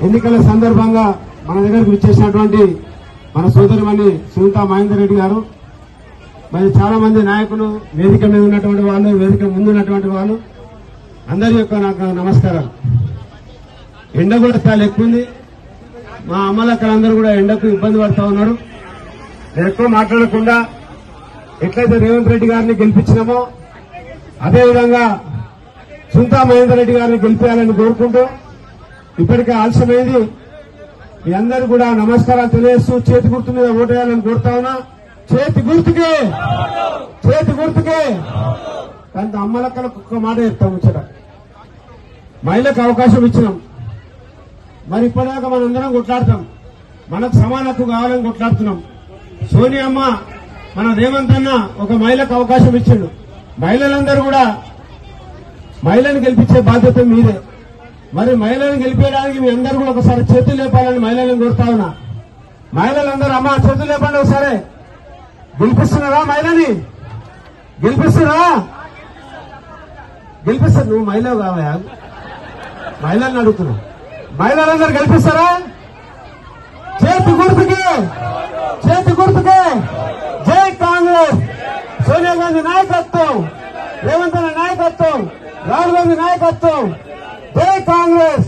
ఎన్నికల సందర్భంగా మన దగ్గరకు విచ్చేసినటువంటి మన సోదరిమణి సునీతా మహేందర్ రెడ్డి గారు, మరి చాలా మంది నాయకులు, వేదిక మీద ఉన్నటువంటి వాళ్ళు, వేదిక ముందు ఉన్నటువంటి వాళ్ళు, అందరి యొక్క నాకు నమస్కారం. ఎండ కూడా చాలా ఎక్కువ ఉంది. మా అమ్మలక్కలందరూ కూడా ఎండకు ఇబ్బంది పడుతూ ఉన్నారు. నేను ఎక్కువ మాట్లాడకుండా ఎట్లయితే రేవంత్ రెడ్డి గారిని గెలిపించినామో అదేవిధంగా సునీతా మహేందర్ రెడ్డి గారిని గెలిపించాలని కోరుకుంటూ, ఇప్పటికే ఆలస్యమైంది. మీ అందరూ కూడా నమస్కారాలు తెలియజేస్తూ చేతి గుర్తు మీద ఓటేయాలని కోరుతా ఉన్నా. చేతి గుర్తుకే కొంత అమ్మలక్కలకు ఒక్క మాట చెప్తాం. ముచ్చట మహిళకు అవకాశం ఇచ్చినాం. మరి ఇప్పటిదాకా మనందరం కొట్లాడతాం, మనకు సమాన హక్కు కావాలని కొట్లాడుతున్నాం. సోనియమ్మ, మన రేవంత్ అన్న ఒక మహిళకు అవకాశం ఇచ్చిండు. మహిళలందరూ కూడా మహిళను గెలిపించే బాధ్యత మీదే. మరి మహిళలను గెలిపేయడానికి మీ అందరూ కూడా ఒకసారి చేతులు లేపాలని మహిళలను కోరుతా ఉన్నా. మహిళలందరూ అమ్మ చేతులు లేపండి ఒకసారి. గెలిపిస్తున్నారా మహిళని? గెలిపిస్తున్నారా? గెలిపిస్తారు. నువ్వు మహిళ కావయా? మహిళలను అడుగుతున్నావు. మహిళలందరూ గెలిపిస్తారా? చేతి గుర్తుకే జై కాంగ్రెస్. సోనియా గాంధీ నాయకత్వం, రేవంత్ అన్న నాయకత్వం, రాహుల్ గాంధీ నాయకత్వం. జై కాంగ్రెస్.